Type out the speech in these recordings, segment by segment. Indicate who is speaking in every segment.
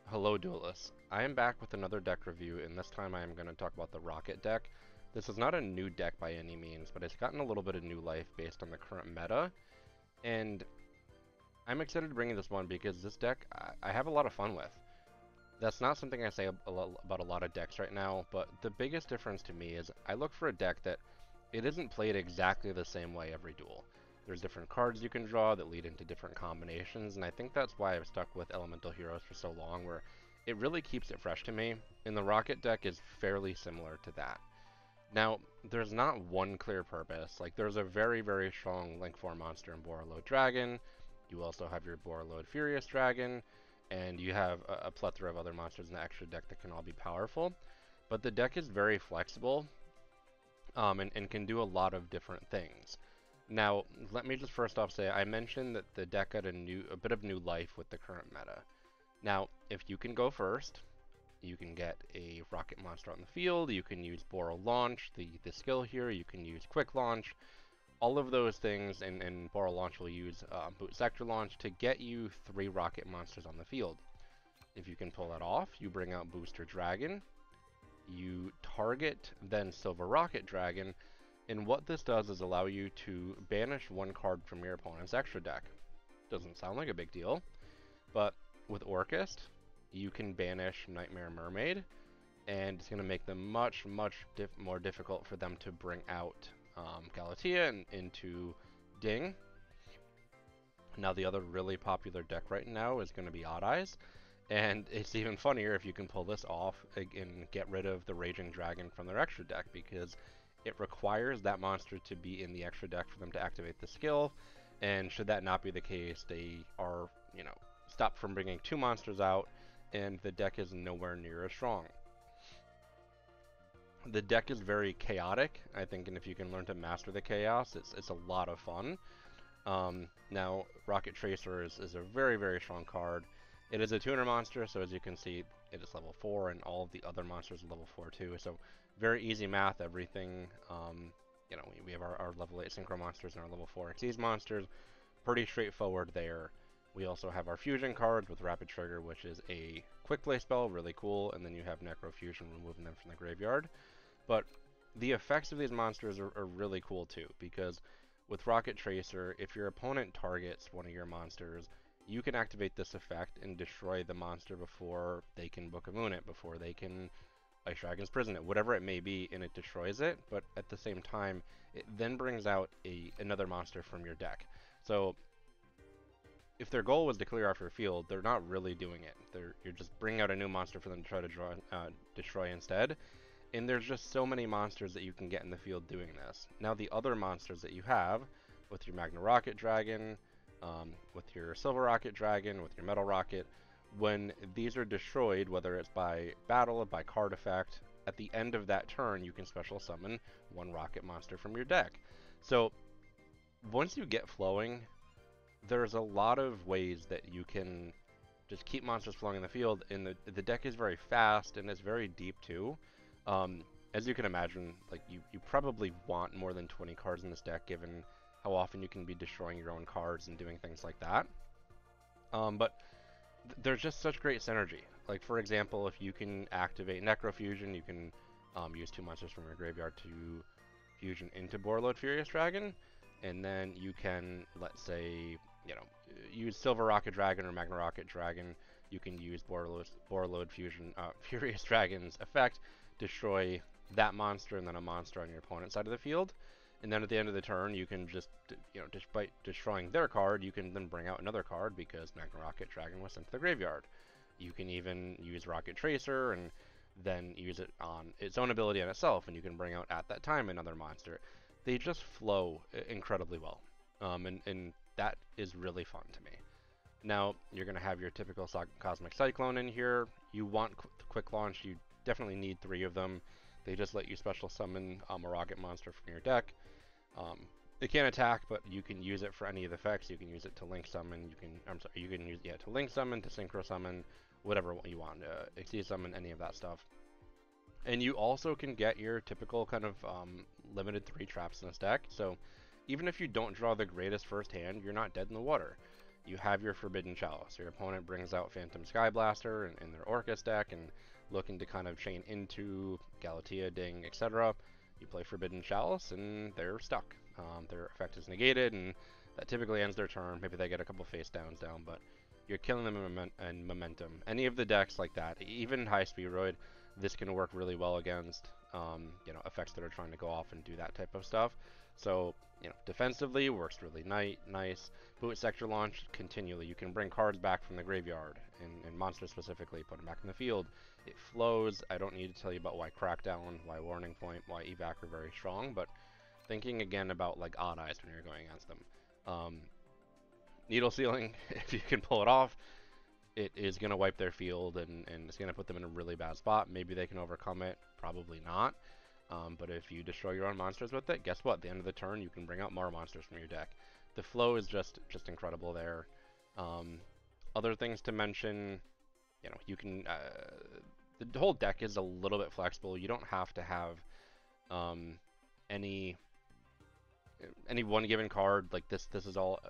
Speaker 1: Hello Duelists. I am back with another deck review, and this time I am going to talk about the Rokket deck. This is not a new deck by any means, but it's gotten a little bit of new life based on the current meta, and I'm excited to bring you this one because this deck I have a lot of fun with. That's not something I say about a lot of decks right now, but the biggest difference to me is I look for a deck that it isn't played exactly the same way every duel. There's different cards you can draw that lead into different combinations, and I think that's why I've stuck with Elemental Heroes for so long, where it really keeps it fresh to me, and the Rokket deck is fairly similar to that. Now, there's not one clear purpose. Like, there's a very, very strong Link 4 monster in Borreload Dragon. You also have your Borreload Furious Dragon, and you have a plethora of other monsters in the extra deck that can all be powerful. But the deck is very flexible, and can do a lot of different things. Now, let me just first off say, I mentioned that the deck got a bit of new life with the current meta. Now, if you can go first, you can get a Rokket monster on the field, you can use Borrow Launch, the skill here, you can use Quick Launch, all of those things, and Borrow Launch will use Boot Sector Launch to get you 3 Rokket monsters on the field. If you can pull that off, you bring out Booster Dragon, you target then Silver Rokket Dragon, and what this does is allow you to banish 1 card from your opponent's extra deck. Doesn't sound like a big deal, but with Orchest, you can banish Nightmare Mermaid, and it's going to make them much more difficult for them to bring out Galatea and into Ding. Now the other really popular deck right now is going to be Odd Eyes, and it's even funnier if you can pull this off and get rid of the Raging Dragon from their extra deck, because it requires that monster to be in the extra deck for them to activate the skill, and should that not be the case, they are, stopped from bringing 2 monsters out, and the deck is nowhere near as strong. The deck is very chaotic, I think, and if you can learn to master the chaos, it's a lot of fun. Now, Rokket Tracer is a very strong card. It is a tuner monster, so as you can see, it is level 4, and all of the other monsters are level 4 too, so very easy math, everything. We have our level 8 Synchro monsters and our level 4 Xyz monsters. Pretty straightforward there. We also have our fusion cards with Rapid Trigger, which is a quick play spell, really cool, and then you have Necro Fusion, removing them from the graveyard. But the effects of these monsters are really cool too, because with Rokket Tracer, if your opponent targets one of your monsters, you can activate this effect and destroy the monster before they can Book of Moon it, before they can Ice Dragon's Prison it, whatever it may be, and it destroys it, but at the same time, it then brings out another monster from your deck. So if their goal was to clear off your field, they're not really doing it. You're just bringing out a new monster for them to try to destroy instead. And there's just so many monsters that you can get in the field doing this. Now the other monsters that you have, with your Magna Rokket Dragon, with your Silver Rokket Dragon, with your Metal Rokket, when these are destroyed, whether it's by battle or by card effect, at the end of that turn you can special summon 1 Rokket monster from your deck. So once you get flowing, there's a lot of ways that you can just keep monsters flowing in the field, and the deck is very fast and it's very deep too. As you can imagine, like you probably want more than 20 cards in this deck, given how often you can be destroying your own cards and doing things like that. But there's just such great synergy. Like, for example, if you can activate Necrofusion, you can use 2 monsters from your graveyard to fusion into Borreload Furious Dragon, and then you can, let's say, use Silver Rokket Dragon or Magna Rokket Dragon. You can use Borreload Fusion Furious Dragon's effect, destroy that monster and then a monster on your opponent's side of the field. And then at the end of the turn, you can just, despite destroying their card, you can then bring out another card because Magna Rokket Dragon was sent to the graveyard. You can even use Rokket Tracer and then use it on its own ability on itself, and you can bring out at that time another monster. They just flow incredibly well, and that is really fun to me. Now, you're going to have your typical Cosmic Cyclone in here. You want Quick Launch, you definitely need 3 of them. They just let you special summon a Rokket monster from your deck. It can't attack, but you can use it for any of the effects. You can use it to link summon. You can use to link summon, to synchro summon, whatever you want. Exceed summon, any of that stuff. And you also can get your typical kind of limited 3 traps in this deck. So even if you don't draw the greatest first hand, you're not dead in the water. you have your Forbidden Chalice. Your opponent brings out Phantom Skyblaster in their Orcus deck and looking to kind of chain into Galatea, Ding, etc. You play Forbidden Chalice and they're stuck. Their effect is negated and that typically ends their turn. Maybe they get a couple face downs down, but you're killing them in momentum. Any of the decks like that, even High Speedroid, this can work really well against effects that are trying to go off and do that type of stuff. So, defensively works really nice. Boot Sector Launch continually. You can bring cards back from the graveyard, and monsters specifically, put them back in the field. It flows. I don't need to tell you about why Crackdown, why Warning Point, why Evac are very strong, but thinking again about like Odd Eyes when you're going against them. Needle Sealing, if you can pull it off, it is going to wipe their field and it's going to put them in a really bad spot. Maybe they can overcome it, probably not. But if you destroy your own monsters with it, guess what? At the end of the turn, you can bring out more monsters from your deck. The flow is just incredible there. Other things to mention, you can... the whole deck is a little bit flexible. You don't have to have any one given card. Like this is all...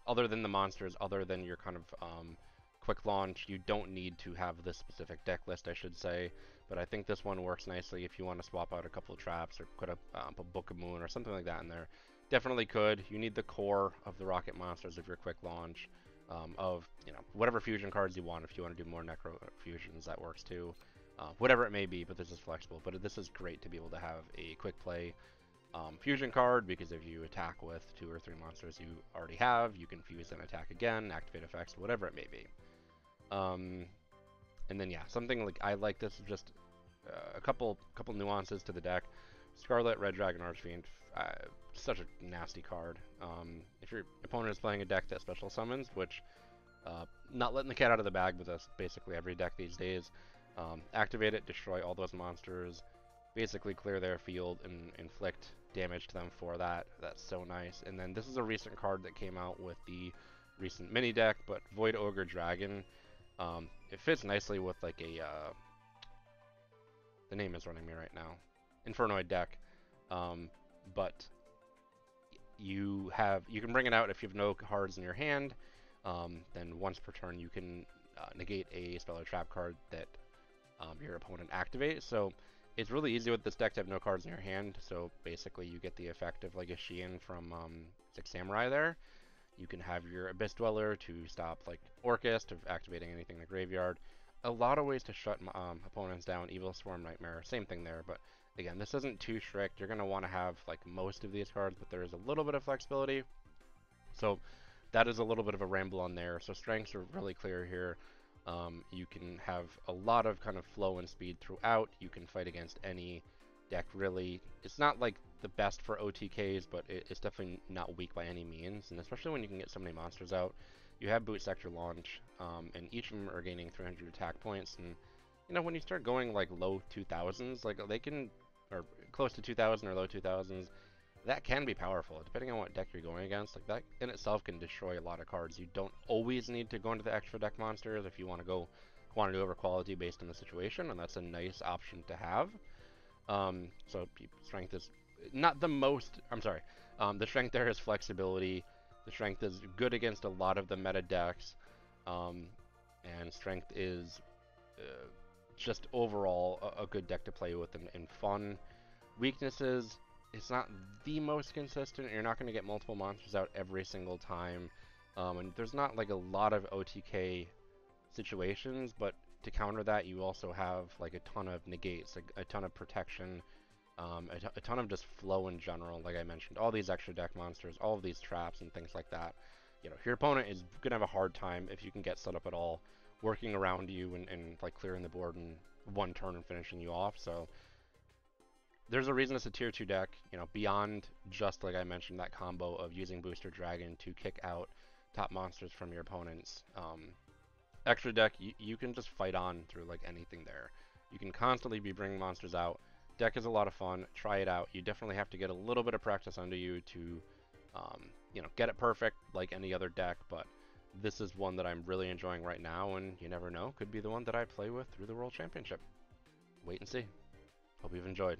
Speaker 1: other than the monsters, other than your kind of quick launch, you don't need to have this specific deck list, I should say. But I think this one works nicely if you want to swap out a couple of traps or put a Book of Moon or something like that in there. Definitely could. You need the core of the Rokket monsters of your quick launch, of whatever fusion cards you want. If you want to do more Necro fusions, that works too. Whatever it may be, but this is flexible. But this is great to be able to have a quick play fusion card, because if you attack with 2 or 3 monsters you already have, you can fuse and attack again, activate effects, whatever it may be. And then yeah, something like I like this, just a couple nuances to the deck. Scarlet, Red Dragon, Archfiend, such a nasty card. If your opponent is playing a deck that special summons, which not letting the cat out of the bag with us, basically every deck these days, activate it, destroy all those monsters, basically clear their field and inflict damage to them for that. That's so nice. And then this is a recent card that came out with the recent mini deck, but Void Ogre Dragon. It fits nicely with like a the name is running me right now, Infernoid deck. But you can bring it out if you have no cards in your hand. Then once per turn you can negate a spell or trap card that your opponent activates. So it's really easy with this deck to have no cards in your hand, so basically you get the effect of like a Shein from Six Samurai there. You can have your Abyss Dweller to stop like Orcus, to activating anything in the graveyard. A lot of ways to shut opponents down. Evil Swarm, Nightmare, same thing there, but again, this isn't too strict. You're going to want to have like most of these cards, but there is a little bit of flexibility. So that is a little bit of a ramble on there. So strengths are really clear here. You can have a lot of kind of flow and speed throughout. You can fight against any deck, really. It's not like the best for OTKs, but it's definitely not weak by any means, and especially when you can get so many monsters out. You have Boot Sector Launch, and each of them are gaining 300 attack points, and when you start going like low 2000s, like they can, or close to 2000 or low 2000s, that can be powerful, depending on what deck you're going against. Like that in itself can destroy a lot of cards. You don't always need to go into the extra deck monsters if you want to go quantity over quality based on the situation, and that's a nice option to have. So strength is not the most, the strength there is flexibility. The strength is good against a lot of the meta decks, and strength is just overall a good deck to play with and fun. Weaknesses, it's not the most consistent. You're not going to get multiple monsters out every single time, and there's not like a lot of OTK situations, but to counter that, you also have like a ton of negates, a ton of protection, a ton of just flow in general. Like I mentioned, all these extra deck monsters, all of these traps and things like that. Your opponent is gonna have a hard time, if you can get set up at all, working around you and like clearing the board in one turn and finishing you off. So there's a reason it's a tier 2 deck, beyond just, like I mentioned, that combo of using Booster Dragon to kick out top monsters from your opponents. Extra deck, you can just fight on through like anything there. You can constantly be bringing monsters out. Deck is a lot of fun. Try it out. You definitely have to get a little bit of practice under you to, get it perfect like any other deck, but this is one that I'm really enjoying right now, and you never know, could be the one that I play with through the World Championship. Wait and see. Hope you've enjoyed.